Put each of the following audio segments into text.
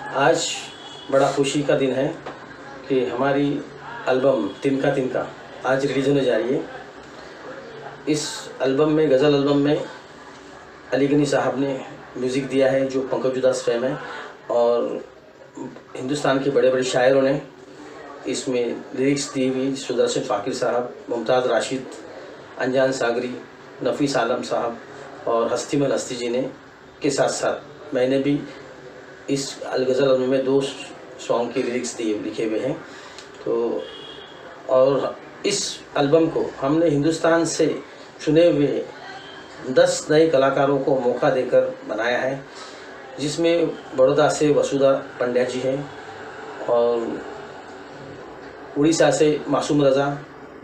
आज बड़ा खुशी का दिन है कि हमारी एल्बम तिनका तिनका आज रिलीज़ होने जा रही है। इस एल्बम में, गज़ल एल्बम में अली गनी साहब ने म्यूज़िक दिया है, जो पंकज उदास फ़ेम है, और हिंदुस्तान के बड़े बड़े शायरों ने इसमें लिरिक्स दी हुई। सुदर्शन फ़ाकिर साहब, मुमताज़ राशिद, अनजान सागरी, नफ़ीस आलम साहब और हस्तीमल हस्ती जी ने के साथ साथ मैंने भी इस गज़ल एल्बम में 2 सॉन्ग के लिरिक्स दिए लिखे हुए हैं। तो और इस एल्बम को हमने हिंदुस्तान से चुने हुए 10 नए कलाकारों को मौका देकर बनाया है, जिसमें बड़ौदा से वसुधा पंड्या जी हैं, और उड़ीसा से मासूम रज़ा,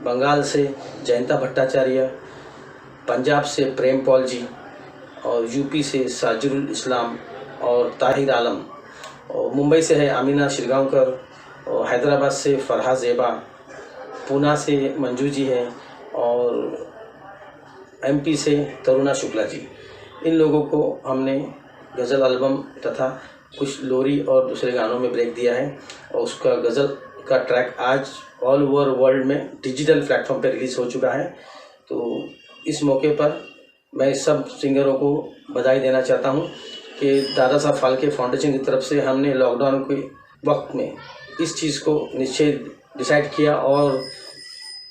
बंगाल से जयंता भट्टाचार्य, पंजाब से प्रेम पॉल जी, और यूपी से साजिरुल इस्लाम और ताहिर आलम, और मुंबई से है आमिना शिरगांवकर, और हैदराबाद से फरहा ज़ेबा, पूना से मंजू जी हैं, और एमपी से तरुणा शुक्ला जी। इन लोगों को हमने गज़ल एल्बम तथा कुछ लोरी और दूसरे गानों में ब्रेक दिया है, और उसका गज़ल का ट्रैक आज ऑल ओवर वर्ल्ड में डिजिटल प्लेटफॉर्म पर रिलीज़ हो चुका है। तो इस मौके पर मैं सब सिंगरों को बधाई देना चाहता हूं कि दादा साहब फाल्के फाउंडेशन की तरफ से हमने लॉकडाउन के वक्त में इस चीज़ को निश्चय डिसाइड किया, और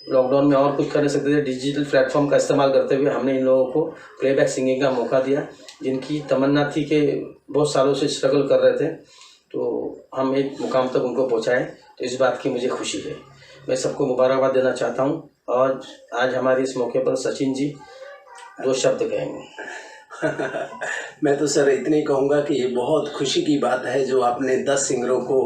लॉकडाउन में और कुछ कर नहीं सकते थे, डिजिटल प्लेटफॉर्म का इस्तेमाल करते हुए हमने इन लोगों को प्लेबैक सिंगिंग का मौका दिया, जिनकी तमन्ना थी कि बहुत सालों से स्ट्रगल कर रहे थे, तो हम एक मुकाम तक उनको पहुँचाएँ। तो इस बात की मुझे खुशी है। मैं सबको मुबारकबाद देना चाहता हूँ, और आज हमारे इस मौके पर सचिन जी 2 शब्द कहेंगे। मैं तो सर इतने ही कहूँगा कि ये बहुत खुशी की बात है जो आपने 10 सिंगरों को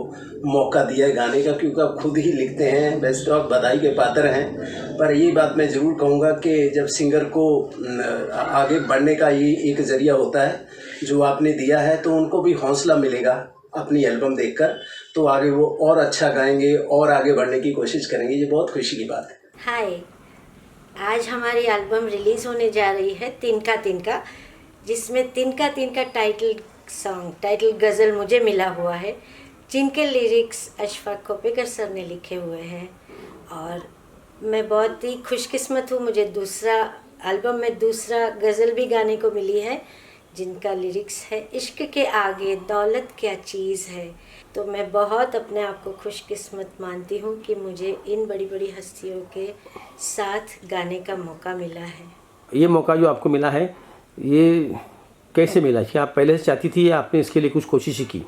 मौका दिया है गाने का, क्योंकि आप खुद ही लिखते हैं। वैसे तो आप बधाई के पात्र हैं, पर ये बात मैं ज़रूर कहूँगा कि जब सिंगर को आगे बढ़ने का ये एक ज़रिया होता है जो आपने दिया है, तो उनको भी हौसला मिलेगा अपनी एल्बम देखकर, तो आगे वो और अच्छा गाएंगे और आगे बढ़ने की कोशिश करेंगे। ये बहुत खुशी की बात है। हाय, आज हमारी एल्बम रिलीज़ होने जा रही है तिनका तिनका, जिसमें तिनका तिनका टाइटल गज़ल मुझे मिला हुआ है, जिनके लिरिक्स अशफाक खोपेकर सर ने लिखे हुए हैं। और मैं बहुत ही खुशकिस्मत हूँ, मुझे एल्बम में दूसरा गज़ल भी गाने को मिली है, जिनका लिरिक्स है इश्क के आगे दौलत क्या चीज़ है। तो मैं बहुत अपने आप को खुशकिस्मत मानती हूँ कि मुझे इन बड़ी बड़ी हस्तियों के साथ गाने का मौका मिला है। ये मौका जो आपको मिला है, ये कैसे मिला? क्या आप पहले से चाहती थी या आपने इसके लिए कुछ कोशिश की?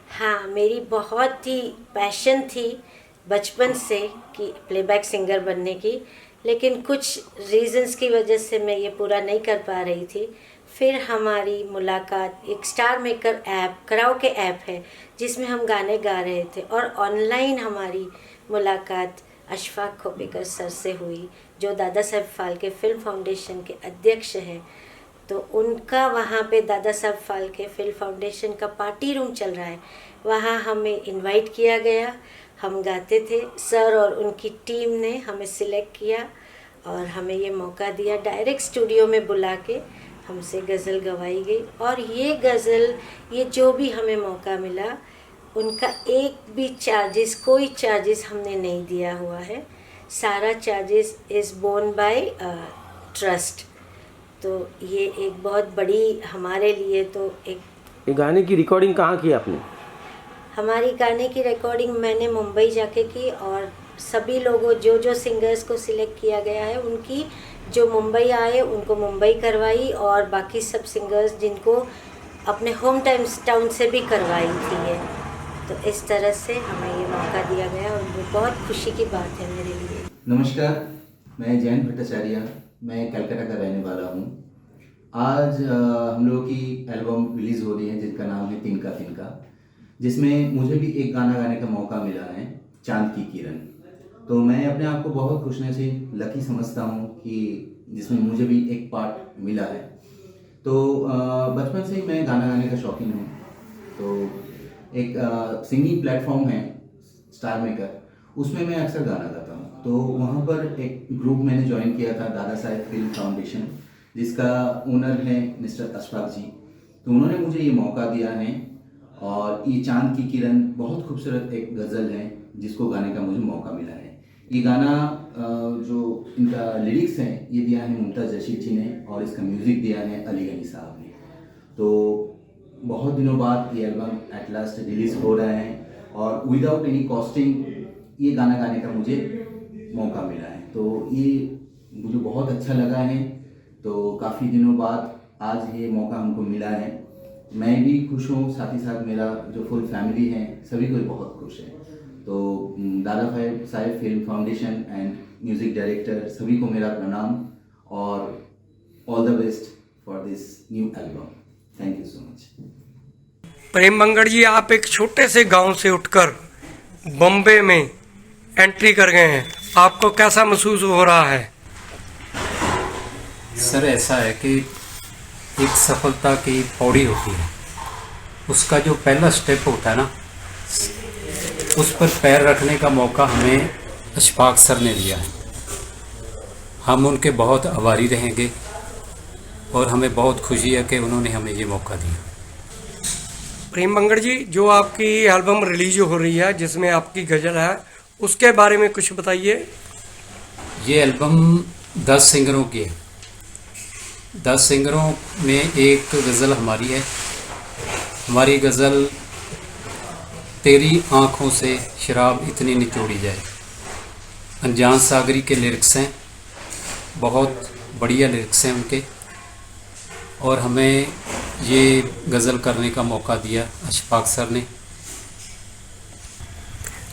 हाँ, मेरी बहुत ही पैशन थी बचपन से कि प्लेबैक सिंगर बनने की, लेकिन कुछ रीज़न्स की वजह से मैं ये पूरा नहीं कर पा रही थी। फिर हमारी मुलाकात एक star maker app, karaoke app है, जिसमें हम गाने गा रहे थे, और ऑनलाइन हमारी मुलाकात अशफाक खोपेकर सर से हुई, जो दादा साहब फाल्के फिल्म फाउंडेशन के अध्यक्ष हैं। तो उनका वहाँ पे दादा साहब फाल्के फिल्म फाउंडेशन का पार्टी रूम चल रहा है, वहाँ हमें इनवाइट किया गया। हम गाते थे, सर और उनकी टीम ने हमें सिलेक्ट किया और हमें ये मौका दिया, डायरेक्ट स्टूडियो में बुला के हमसे गज़ल गवाई गई। और ये गज़ल, ये जो भी हमें मौका मिला, उनका एक भी कोई चार्जेस हमने नहीं दिया हुआ है। सारा charges is borne by trust. तो ये एक बहुत बड़ी हमारे लिए तो एक। ये गाने की रिकॉर्डिंग कहाँ की आपने? हमारी गाने की रिकॉर्डिंग मैंने मुंबई जाके की, और सभी लोगों जो सिंगर्स को सिलेक्ट किया गया है, उनकी जो मुंबई आए उनको मुंबई करवाई, और बाकी सब सिंगर्स जिनको अपने होम टाउन से भी करवाई थी ये। तो इस तरह से हमें ये मौका दिया गया, और वो बहुत खुशी की बात है मेरे लिए। नमस्कार, मैं जयंत भट्टाचार्य, मैं कलकत्ता का रहने वाला हूँ। आज हम लोगों की एल्बम रिलीज़ हो रही है, जिसका नाम है तिनका तिनका, जिसमें मुझे भी एक गाना गाने का मौका मिला है, चांद की किरण। तो मैं अपने आप को बहुत खुशनसीब लकी समझता हूँ कि जिसमें मुझे भी एक पार्ट मिला है। तो बचपन से ही मैं गाना गाने का शौकीन हूँ। तो एक सिंगिंग प्लेटफॉर्म है स्टार मेकर, उसमें मैं अक्सर गाना गाता हूँ। तो वहाँ पर एक ग्रुप मैंने ज्वाइन किया था, दादा साहब फिल्म फाउंडेशन, जिसका ओनर है मिस्टर अशफाक जी। तो उन्होंने मुझे ये मौका दिया है, और ये चांद की किरण बहुत खूबसूरत एक गज़ल है जिसको गाने का मुझे मौका मिला है। ये गाना जो इनका लिरिक्स है ये दिया है मुमताज़ रशीद जी ने और इसका म्यूज़िक दिया है अली गनी साहब ने। तो बहुत दिनों बाद ये एल्बम एट लास्ट रिलीज़ हो रहा है और विदाउट एनी कॉस्टिंग ये गाना गाने का मुझे मौका मिला है। तो ये मुझे बहुत अच्छा लगा है। तो काफ़ी दिनों बाद आज ये मौका हमको मिला है। मैं भी खुश हूँ, साथ ही साथ मेरा जो फुल फैमिली है सभी कोई बहुत खुश है। तो Dada Saheb film foundation and music director सभी को मेरा प्रणाम और all the best for this new album. Thank you so much. Prem Mangad ji, आप एक छोटे से गांव से उठकर बॉम्बे में एंट्री कर गए हैं, आपको कैसा महसूस हो रहा है? सर ऐसा है कि एक सफलता की पौड़ी होती है, उसका जो पहला स्टेप होता है ना, उस पर पैर रखने का मौका हमें अशफाक सर ने दिया है। हम उनके बहुत आभारी रहेंगे और हमें बहुत खुशी है कि उन्होंने हमें ये मौका दिया। प्रेम मंगड़ जी, जो आपकी एल्बम रिलीज हो रही है जिसमें आपकी गज़ल है, उसके बारे में कुछ बताइए। ये एल्बम 10 सिंगरों की है। 10 सिंगरों में एक गज़ल हमारी है। हमारी गज़ल तेरी आँखों से शराब इतनी निचोड़ी जाए, अनजान सागरी के लिरिक्स हैं, बहुत बढ़िया लिरिक्स हैं उनके। और हमें ये गज़ल करने का मौका दिया अशफाक सर ने।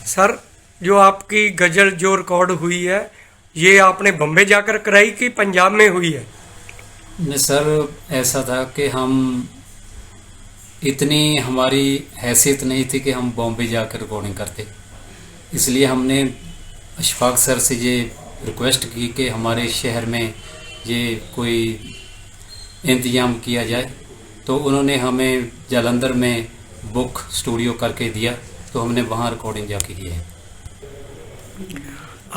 सर, जो आपकी गज़ल जो रिकॉर्ड हुई है, ये आपने बम्बे जाकर कराई कि पंजाब में हुई है? नहीं सर, ऐसा था कि हम इतनी हमारी हैसियत नहीं थी कि हम बॉम्बे जाकर रिकॉर्डिंग करते, इसलिए हमने अशफाक सर से ये रिक्वेस्ट की कि हमारे शहर में ये कोई इंतज़ाम किया जाए। तो उन्होंने हमें जालंधर में बुक स्टूडियो करके दिया, तो हमने वहाँ रिकॉर्डिंग जाके की है।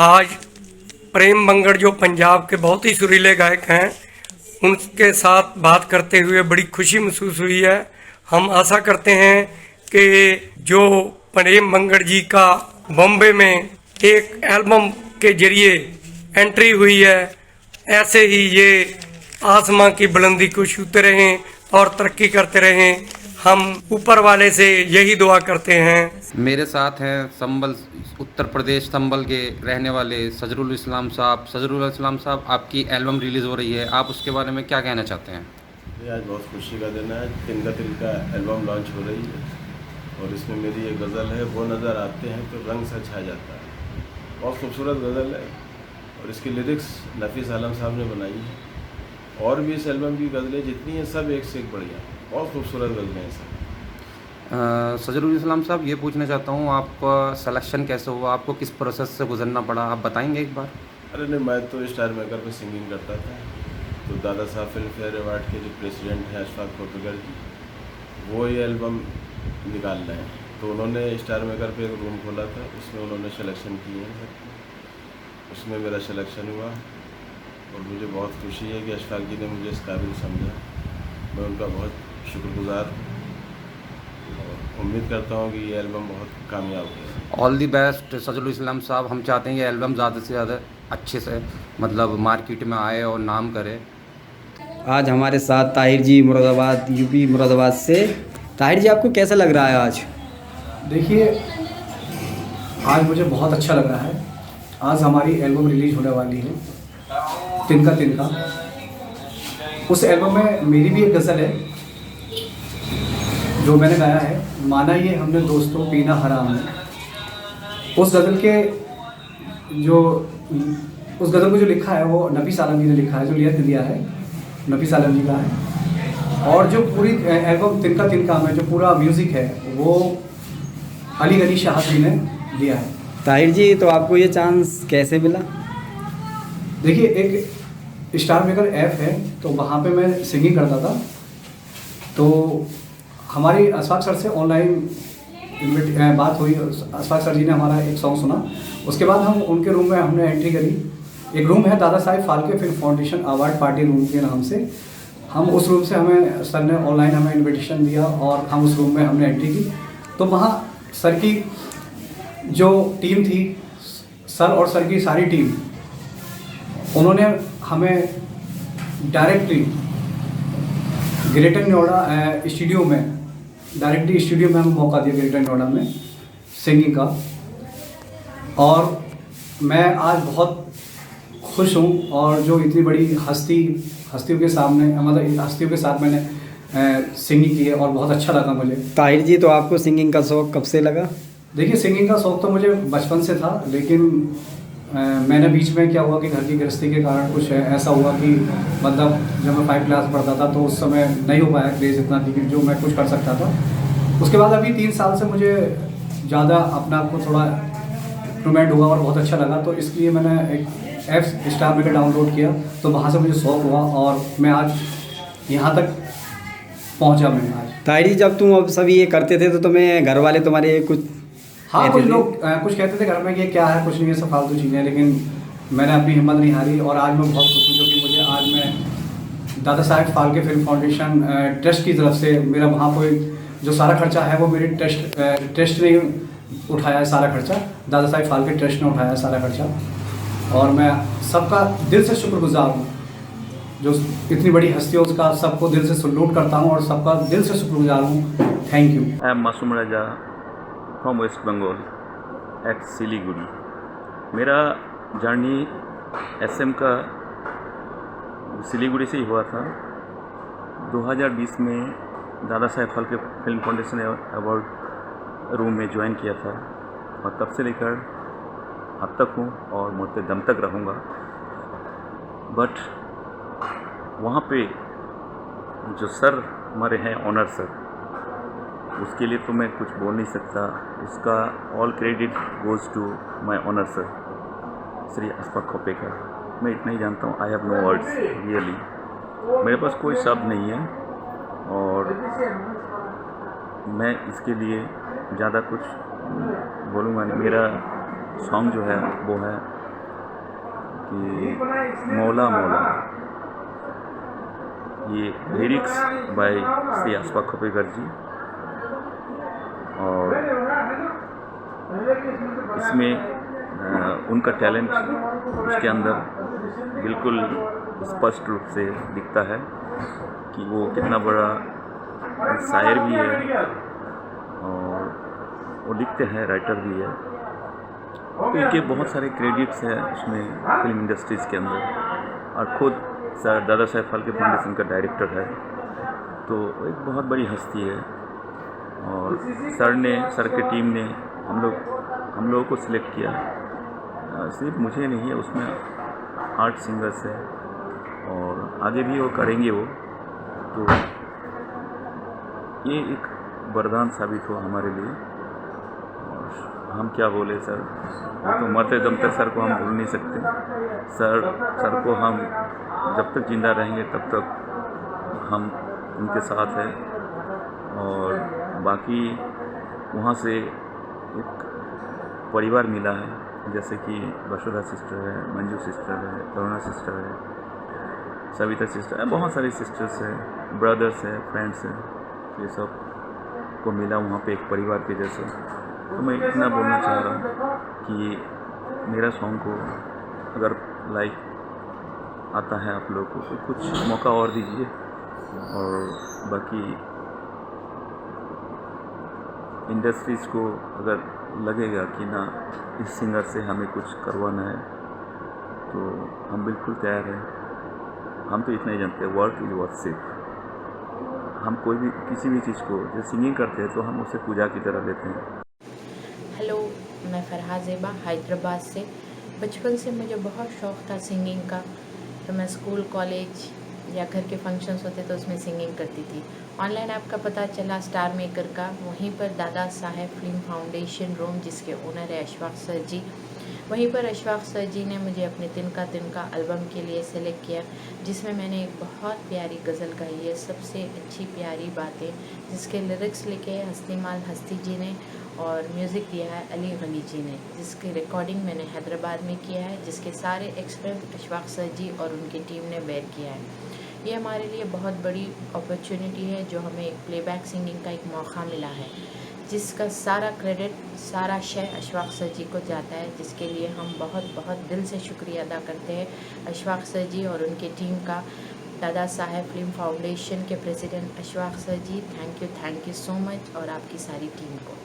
आज प्रेम मंगड़ जो पंजाब के बहुत ही सुरीले गायक हैं, उनके साथ बात करते हुए बड़ी खुशी महसूस हुई है। हम आशा करते हैं कि जो प्रेम मंगड़ जी का बॉम्बे में एक एल्बम के जरिए एंट्री हुई है, ऐसे ही ये आसमां की बुलंदी को छूते रहें और तरक्की करते रहें। हम ऊपर वाले से यही दुआ करते हैं। मेरे साथ हैं संबल, उत्तर प्रदेश संबल के रहने वाले सजरुल इस्लाम साहब। सजरुल इस्लाम साहब, आपकी एल्बम रिलीज़ हो रही है, आप उसके बारे में क्या कहना चाहते हैं? ये आज बहुत खुशी का दिन है। तिनका तिनका एल्बम लॉन्च हो रही है और इसमें मेरी ये गज़ल है, वो नज़र आते हैं तो रंग सा छा जाता है। बहुत खूबसूरत गज़ल है और इसकी लिरिक्स नफीस आलम साहब ने बनाई है। और भी इस एल्बम की गज़लें जितनी हैं सब एक से एक बढ़िया, बहुत खूबसूरत गज़लें हैं सब। सजरुल इस्लाम साहब, ये पूछना चाहता हूँ, आपका सिलेक्शन कैसे हुआ, आपको किस प्रोसेस से गुजरना पड़ा, आप बताएंगे एक बार? अरे नहीं, मैं तो स्टार मेकर पे सिंगिंग करता था। तो Dada Saheb film fair award के जो प्रेसिडेंट हैं अशफाक खोटकर जी, वो ये एल्बम निकाल रहे हैं। तो उन्होंने स्टार मेकर पे एक रूम खोला था, उसमें उन्होंने सिलेक्शन किए हैं सब, उसमें मेरा सिलेक्शन हुआ और मुझे बहुत खुशी है कि अशफाक जी ने मुझे इस काबिल समझा। मैं उनका बहुत शुक्रगुजार हूँ और उम्मीद करता हूँ कि ये एल्बम बहुत कामयाब हो। ऑल दी बेस्ट सजरुल इस्लाम साहब। हम चाहते हैं ये एल्बम ज़्यादा से ज़्यादा अच्छे से मतलब मार्केट में आए और नाम करे। आज हमारे साथ ताहिर जी मुरादाबाद, यूपी मुरादाबाद से। ताहिर जी, आपको कैसा लग रहा है आज? देखिए, आज मुझे बहुत अच्छा लग रहा है। आज हमारी एल्बम रिलीज होने वाली है, तिनका तिनका। उस एल्बम में मेरी भी एक गज़ल है जो मैंने गाया है, माना ये हमने दोस्तों पीना हराम है। उस गज़ल को जो लिखा है वो नफीस आलम जी ने लिखा है, जो लिखत दिया है नफीस आलम जी का है। और जो पूरी एल्बम तिनका तिनका में जो पूरा म्यूज़िक है वो अली गनी शाह जी ने दिया है। ताहिर जी, तो आपको ये चांस कैसे मिला? देखिए, एक स्टार मेकर ऐप है, तो वहाँ पे मैं सिंगिंग करता था। तो हमारी अशफाक सर से ऑनलाइन बात हुई। अशफाक सर जी ने हमारा एक सॉन्ग सुना, उसके बाद हम उनके रूम में हमने एंट्री करी। एक रूम है Dada Saheb Phalke film foundation award party room के नाम से। हम उस रूम से हमें सर ने ऑनलाइन हमें इनविटेशन दिया और हम उस रूम में हमने एंट्री की। तो वहाँ सर की जो टीम थी, सर और सर की सारी टीम, उन्होंने हमें डायरेक्टली ग्रेटर नोएडा स्टूडियो में हमें मौका दिया, ग्रेटर नोएडा में सिंगिंग का। और मैं आज बहुत खुश हूँ और जो इतनी बड़ी हस्तियों के सामने, मतलब हस्तियों के साथ मैंने सिंगिंग की है और बहुत अच्छा लगा मुझे। ताहिर जी, तो आपको सिंगिंग का शौक़ कब से लगा? देखिए, सिंगिंग का शौक़ तो मुझे बचपन से था, लेकिन मैंने बीच में क्या हुआ कि घर की गृहस्थी के कारण कुछ ऐसा हुआ कि मतलब जब मैं 5 क्लास पढ़ता था तो उस समय नहीं हो पाया क्रेज़ इतना कि जो मैं कुछ कर सकता था। उसके बाद अभी 3 साल से मुझे ज़्यादा अपना आप को थोड़ा इम्प्रूवमेंट हुआ और बहुत अच्छा लगा। तो इसलिए मैंने एक ऐप स्टार मेकर डाउनलोड किया, तो वहाँ से मुझे शौक़ हुआ और मैं आज यहाँ तक पहुँचा। मैं आज ताहिर जी, जब तुम अब सभी ये करते थे तो तुम्हें घर वाले तुम्हारे कुछ हाँ, कुछ लोग कुछ कहते थे घर में कि क्या है, कुछ नहीं, ये सब फालतू चीज़ें, लेकिन मैंने अपनी हिम्मत नहीं हारी और आज मैं बहुत खुश हूँ क्योंकि मुझे आज मैं दादा Saheb Phalke film foundation trust की तरफ से मेरा वहाँ पर जो सारा खर्चा है वो मेरी ट्रस्ट ने उठाया है। सारा खर्चा दादा साहेब फाल्के ट्रस्ट ने उठाया है, सारा खर्चा। और मैं सबका दिल से शुक्रगुजार हूँ, जो इतनी बड़ी हस्तियों का सबको दिल से सल्यूट करता हूँ और सबका दिल से शुक्रगुजार हूँ। Thank you. I am Masoom Raja from West Bengal at Siliguri. मेरा जर्नी SM का सिलीगुड़ी से ही हुआ था। 2020 में Dada Saheb Phalke film foundation award room में ज्वाइन किया था और तब से लेकर अब तक हूँ और मरते दम तक रहूँगा। बट वहाँ पे जो सर हमारे हैं, ऑनर सर, उसके लिए तो मैं कुछ बोल नहीं सकता। उसका all credit goes to my honour sir Shri Ashfaq Khopkar. मैं इतना ही जानता हूँ, I have no words really, मेरे पास कोई शब्द नहीं है और मैं इसके लिए ज़्यादा कुछ बोलूँगा नहीं। मेरा सॉन्ग जो है वो है कि मौला मौला, ये लिरिक्स बाय श्री अशफाक खोपेकर जी। और इसमें उनका टैलेंट उसके अंदर बिल्कुल स्पष्ट रूप से दिखता है कि वो कितना बड़ा शायर भी है और वो लिखते हैं, राइटर भी है। तो इनके बहुत सारे क्रेडिट्स हैं उसमें फिल्म इंडस्ट्रीज़ के अंदर। और ख़ुद सर दादा साहेब फाल्के फाउंडेशन का डायरेक्टर है, तो एक बहुत बड़ी हस्ती है। और सर के टीम ने हम लोगों को सिलेक्ट किया। सिर्फ मुझे नहीं है, उसमें 8 सिंगर्स हैं और आगे भी वो करेंगे वो। तो ये एक वरदान साबित हुआ हमारे लिए। और हम क्या बोले सर, तो मरते दम तक सर को हम भूल नहीं सकते। सर को हम जब तक जिंदा रहेंगे तब तक हम उनके साथ हैं। और बाकी वहाँ से एक परिवार मिला है, जैसे कि वसुधा सिस्टर है, मंजू सिस्टर है, करुणा सिस्टर है, सविता सिस्टर है, बहुत सारी सिस्टर्स हैं, ब्रदर्स हैं, फ्रेंड्स हैं। ये सब को मिला वहाँ पे एक परिवार के जैसे। तो मैं इतना बोलना चाह रहा हूँ कि मेरा सॉन्ग को अगर लाइक आता है आप लोगों को तो कुछ मौका और दीजिए। और बाकी इंडस्ट्रीज़ को अगर लगेगा कि ना इस सिंगर से हमें कुछ करवाना है तो हम बिल्कुल तैयार हैं। हम तो इतना ही जानते हैं, वर्क इज़ वर्शिप। हम कोई भी किसी भी चीज़ को जो सिंगिंग करते हैं तो हम उसे पूजा की तरह लेते हैं। हेलो, मैं फरहाद ज़ेबा हैदराबाद से। बचपन से मुझे बहुत शौक़ था सिंगिंग का, तो मैं स्कूल, कॉलेज या घर के फंक्शंस होते तो उसमें सिंगिंग करती थी। ऑनलाइन ऐप का पता चला स्टार मेकर का, वहीं पर दादा साहेब फिल्म फाउंडेशन रोम, जिसके ओनर है अशफाक सर जी, वहीं पर अशफाक सर जी ने मुझे अपने तिनका तिनका एल्बम के लिए सेलेक्ट किया, जिसमें मैंने एक बहुत प्यारी गज़ल गाई है, सबसे अच्छी प्यारी बातें, जिसके लिरिक्स लिखे हस्तीमाल हस्ती जी ने और म्यूज़िक दिया है अली गनी जी ने, जिसकी रिकॉर्डिंग मैंने हैदराबाद में किया है, जिसके सारे एक्सपेरिमेंट अशफाक सर जी और उनकी टीम ने बेयर किया है। ये हमारे लिए बहुत बड़ी अपॉर्चुनिटी है जो हमें एक प्लेबैक सिंगिंग का एक मौका मिला है, जिसका सारा क्रेडिट, सारा श्रेय अशफाक सर जी को जाता है, जिसके लिए हम बहुत बहुत दिल से शुक्रिया अदा करते हैं अशफाक सर जी और उनकी टीम का। दादा साहेब फिल्म फाउंडेशन के president Ashfaq sir ji, thank you so much, और आपकी सारी टीम को।